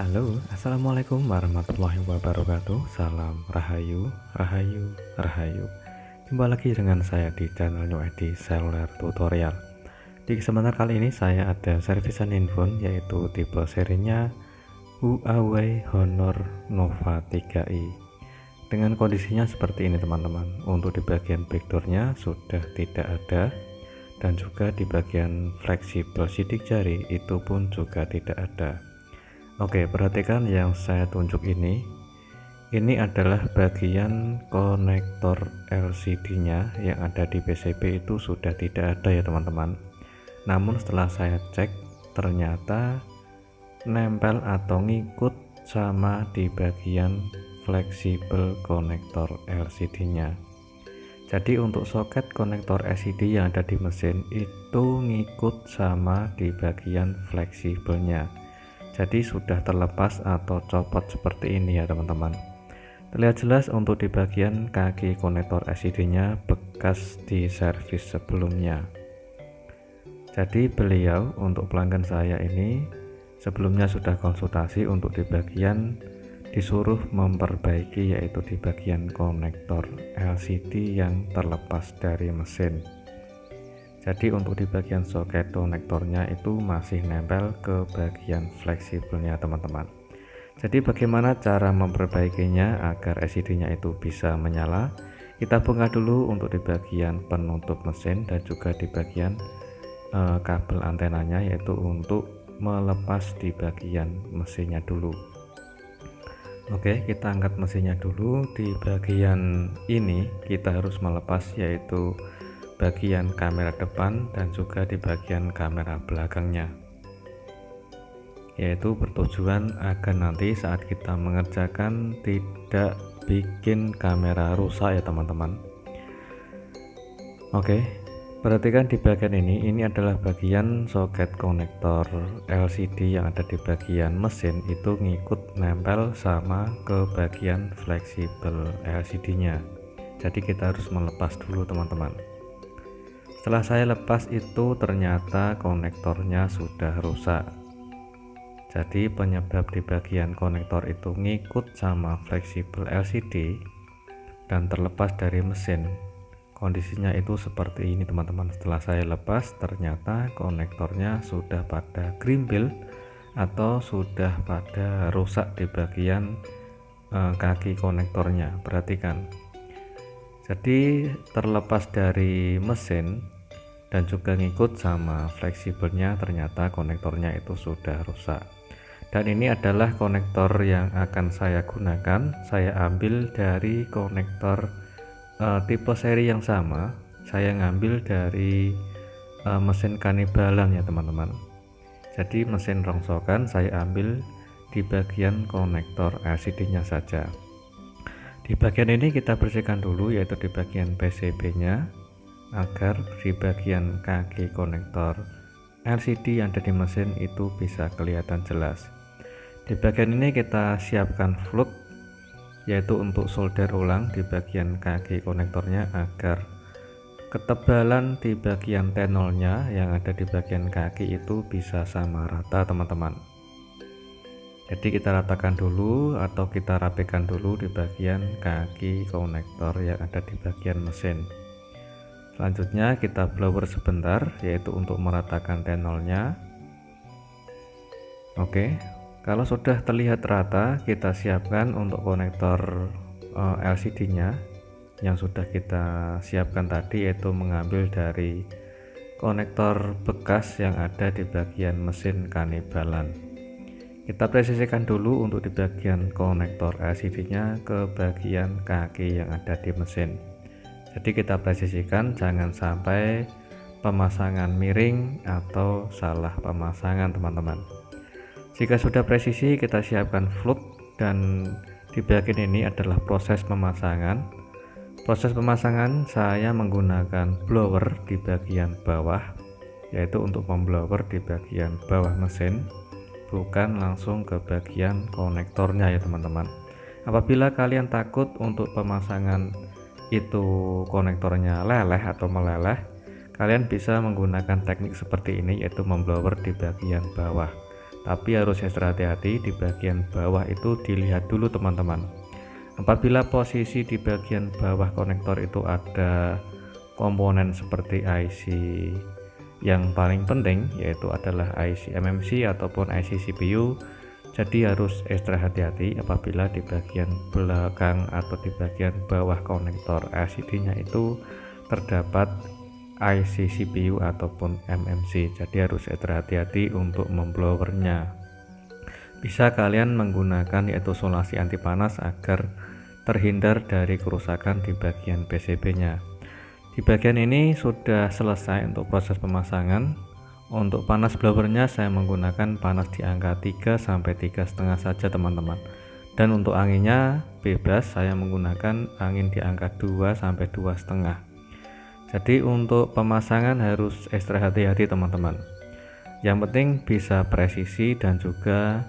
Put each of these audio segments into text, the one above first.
Halo, assalamualaikum warahmatullahi wabarakatuh. Salam Rahayu, Rahayu, Rahayu. Jumpa lagi dengan saya di channel New ID Seluler Tutorial. Di kesempatan kali ini saya ada servisan handphone yaitu tipe serinya Huawei Honor Nova 3i. Dengan kondisinya seperti ini teman-teman. Untuk di bagian backdoornya sudah tidak ada, dan juga di bagian fleksibel sidik jari itu pun juga tidak ada. Oke, perhatikan yang saya tunjuk ini. Ini adalah bagian konektor LCD-nya yang ada di PCB itu sudah tidak ada ya teman-teman. Namun setelah saya cek, ternyata nempel atau ngikut sama di bagian fleksibel konektor LCD-nya. Jadi untuk soket konektor LCD yang ada di mesin itu ngikut sama di bagian fleksibelnya. Jadi sudah terlepas atau copot seperti ini ya teman-teman. Terlihat jelas untuk di bagian kaki konektor LCD-nya bekas di servis sebelumnya. Jadi beliau untuk pelanggan saya ini sebelumnya sudah konsultasi untuk di bagian disuruh memperbaiki, yaitu di bagian konektor LCD yang terlepas dari mesin. Jadi untuk di bagian soket konektornya itu masih nempel ke bagian fleksibelnya teman-teman. Jadi bagaimana cara memperbaikinya agar LCD-nya itu bisa menyala? Kita buka dulu untuk di bagian penutup mesin dan juga di bagian kabel antenanya, yaitu untuk melepas di bagian mesinnya dulu. Oke, kita angkat mesinnya dulu. Di bagian ini kita harus melepas, yaitu bagian kamera depan dan juga di bagian kamera belakangnya, yaitu bertujuan agar nanti saat kita mengerjakan tidak bikin kamera rusak ya teman-teman. Oke, perhatikan di bagian ini adalah bagian soket konektor LCD yang ada di bagian mesin itu ngikut nempel sama ke bagian fleksibel LCD-nya. Jadi kita harus melepas dulu teman-teman. Setelah saya lepas itu ternyata konektornya sudah rusak. Jadi penyebab di bagian konektor itu ngikut sama fleksibel LCD dan terlepas dari mesin. Kondisinya itu seperti ini teman-teman. Setelah saya lepas ternyata konektornya sudah pada gerimpil atau sudah pada rusak di bagian kaki konektornya. Perhatikan. Jadi terlepas dari mesin dan juga ngikut sama fleksibelnya, ternyata konektornya itu sudah rusak. Dan ini adalah konektor yang akan saya gunakan. Saya ambil dari konektor tipe seri yang sama. Saya ngambil dari mesin kanibalan ya teman-teman. Jadi mesin rongsokan saya ambil di bagian konektor LCD-nya saja. Di bagian ini kita bersihkan dulu, yaitu di bagian PCB-nya, agar di bagian kaki konektor LCD yang ada di mesin itu bisa kelihatan jelas. Di bagian ini kita siapkan flux, yaitu untuk solder ulang di bagian kaki konektornya agar ketebalan di bagian tenolnya yang ada di bagian kaki itu bisa sama rata teman-teman. Jadi kita ratakan dulu atau kita rapikan dulu di bagian kaki konektor yang ada di bagian mesin. Selanjutnya kita blower sebentar, yaitu untuk meratakan tenolnya. Oke, kalau sudah terlihat rata, kita siapkan untuk konektor LCD-nya yang sudah kita siapkan tadi, yaitu mengambil dari konektor bekas yang ada di bagian mesin kanibalan. Kita presisikan dulu untuk di bagian konektor LCD-nya ke bagian kaki yang ada di mesin. Jadi kita presisikan, jangan sampai pemasangan miring atau salah pemasangan teman-teman. Jika sudah presisi, kita siapkan flux, dan di bagian ini adalah proses pemasangan. Proses pemasangan saya menggunakan blower di bagian bawah, yaitu untuk memblower di bagian bawah mesin, bukan langsung ke bagian konektornya ya teman-teman. Apabila kalian takut untuk pemasangan itu konektornya leleh atau meleleh, kalian bisa menggunakan teknik seperti ini, yaitu memblower di bagian bawah. Tapi harus ekstra hati-hati di bagian bawah itu dilihat dulu teman-teman. Apabila posisi di bagian bawah konektor itu ada komponen seperti IC yang paling penting, yaitu adalah IC MMC ataupun IC CPU, jadi harus ekstra hati-hati apabila di bagian belakang atau di bagian bawah konektor LCD-nya itu terdapat IC CPU ataupun MMC. Jadi harus ekstra hati-hati untuk memblowernya. Bisa kalian menggunakan yaitu isolasi anti panas agar terhindar dari kerusakan di bagian PCB-nya. Di bagian ini sudah selesai untuk proses pemasangan. Untuk panas blowernya saya menggunakan panas di angka 3 sampai 3,5 saja teman-teman. Dan untuk anginnya bebas, saya menggunakan angin di angka 2 sampai 2,5. Jadi untuk pemasangan harus ekstra hati-hati teman-teman. Yang penting bisa presisi dan juga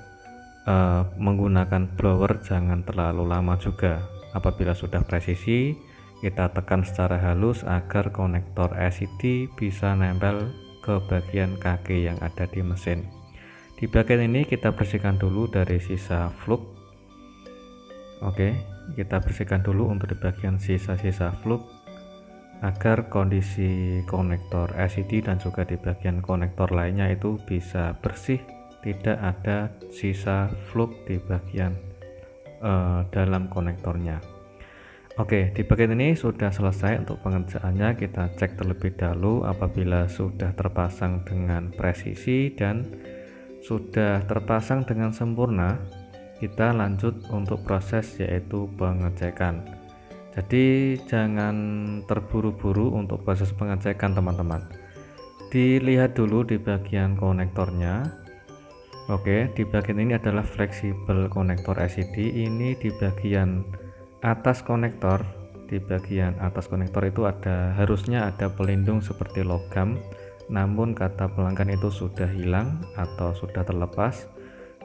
menggunakan blower jangan terlalu lama juga. Apabila sudah presisi, kita tekan secara halus agar konektor LCD bisa nempel ke bagian kaki yang ada di mesin. Di bagian ini kita bersihkan dulu dari sisa fluk. Oke, kita bersihkan dulu untuk di bagian sisa-sisa fluk agar kondisi konektor LCD dan juga di bagian konektor lainnya itu bisa bersih, tidak ada sisa fluk di bagian dalam konektornya. Oke, di bagian ini sudah selesai untuk pengerjaannya. Kita cek terlebih dahulu apabila sudah terpasang dengan presisi dan sudah terpasang dengan sempurna, kita lanjut untuk proses yaitu pengecekan. Jadi jangan terburu-buru untuk proses pengecekan teman-teman. Dilihat dulu di bagian konektornya. Oke, di bagian ini adalah fleksibel konektor LCD. Ini di bagian atas konektor. Di bagian atas konektor itu harusnya ada pelindung seperti logam, namun kata pelanggan itu sudah hilang atau sudah terlepas.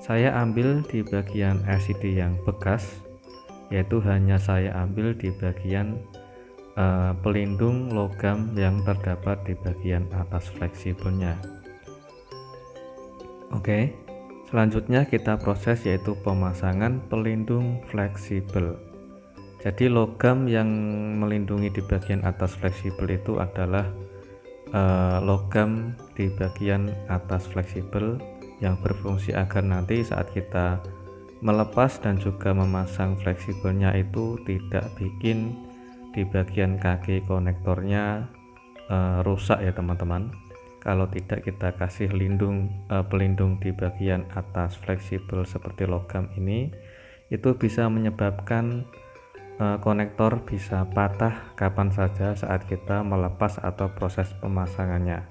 Saya ambil di bagian LCD yang bekas, yaitu hanya saya ambil di bagian pelindung logam yang terdapat di bagian atas fleksibelnya. Oke, selanjutnya kita proses yaitu pemasangan pelindung fleksibel. Jadi logam yang melindungi di bagian atas fleksibel itu adalah logam di bagian atas fleksibel yang berfungsi agar nanti saat kita melepas dan juga memasang fleksibelnya itu tidak bikin di bagian kaki konektornya rusak ya teman-teman. Kalau tidak kita kasih pelindung di bagian atas fleksibel seperti logam ini, itu bisa menyebabkan konektor bisa patah kapan saja saat kita melepas atau proses pemasangannya.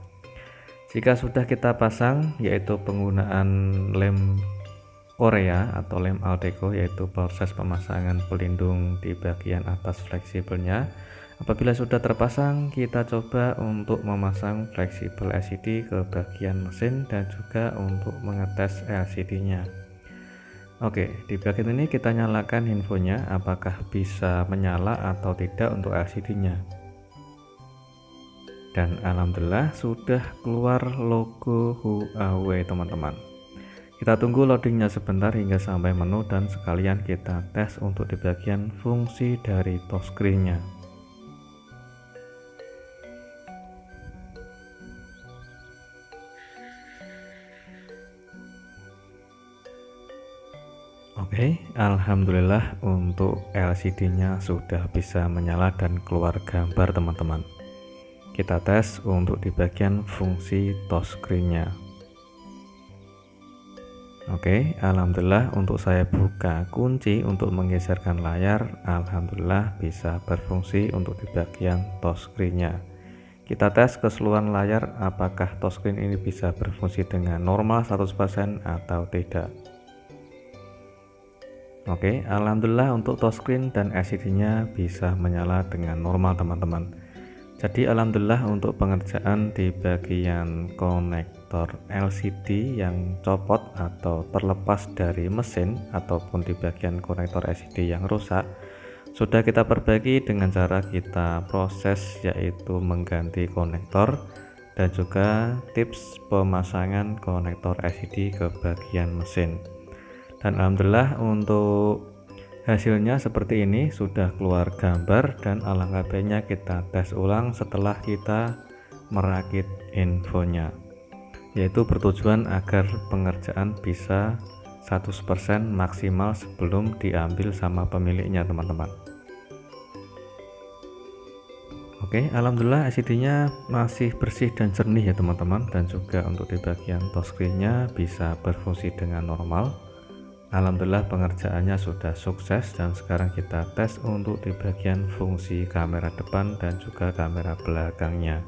Jika sudah kita pasang, yaitu penggunaan lem Korea atau lem Alteco, yaitu proses pemasangan pelindung di bagian atas fleksibelnya. Apabila sudah terpasang, kita coba untuk memasang fleksibel LCD ke bagian mesin dan juga untuk mengetes LCD-nya. Oke, di bagian ini kita nyalakan infonya apakah bisa menyala atau tidak untuk LCD-nya. Dan alhamdulillah sudah keluar logo Huawei teman-teman. Kita tunggu loadingnya sebentar hingga sampai menu dan sekalian kita tes untuk di bagian fungsi dari touchscreen-nya. Oke, alhamdulillah untuk LCD-nya sudah bisa menyala dan keluar gambar teman-teman. Kita tes untuk di bagian fungsi touchscreen-nya. Oke, alhamdulillah untuk saya buka kunci untuk menggeserkan layar, alhamdulillah bisa berfungsi untuk di bagian touchscreen-nya. Kita tes keseluruhan layar apakah touchscreen ini bisa berfungsi dengan normal 100% atau tidak. Oke, alhamdulillah untuk touchscreen dan LCD-nya bisa menyala dengan normal teman-teman. Jadi alhamdulillah untuk pengerjaan di bagian konektor LCD yang copot atau terlepas dari mesin ataupun di bagian konektor LCD yang rusak sudah kita perbaiki dengan cara kita proses yaitu mengganti konektor dan juga tips pemasangan konektor LCD ke bagian mesin. Dan alhamdulillah untuk hasilnya seperti ini, sudah keluar gambar, dan alangkah baiknya kita tes ulang setelah kita merakit infonya, yaitu bertujuan agar pengerjaan bisa 100% maksimal sebelum diambil sama pemiliknya teman-teman. Oke, alhamdulillah LCD-nya masih bersih dan jernih ya teman-teman, dan juga untuk di bagian touchscreen-nya bisa berfungsi dengan normal. Alhamdulillah pengerjaannya sudah sukses, dan sekarang kita tes untuk di bagian fungsi kamera depan dan juga kamera belakangnya.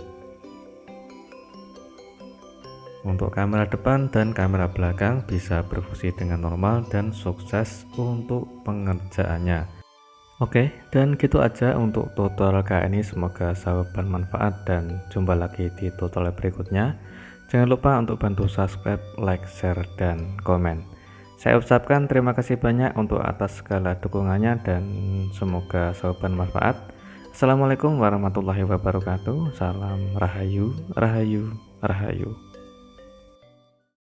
Untuk kamera depan dan kamera belakang bisa berfungsi dengan normal dan sukses untuk pengerjaannya. Oke, dan gitu aja untuk tutorial kali ini. Semoga sangat bermanfaat, dan jumpa lagi di tutorial berikutnya. Jangan lupa untuk bantu subscribe, like, share, dan komen. Saya ucapkan terima kasih banyak untuk atas segala dukungannya, dan semoga sangat bermanfaat. Assalamualaikum warahmatullahi wabarakatuh. Salam rahayu, rahayu, rahayu.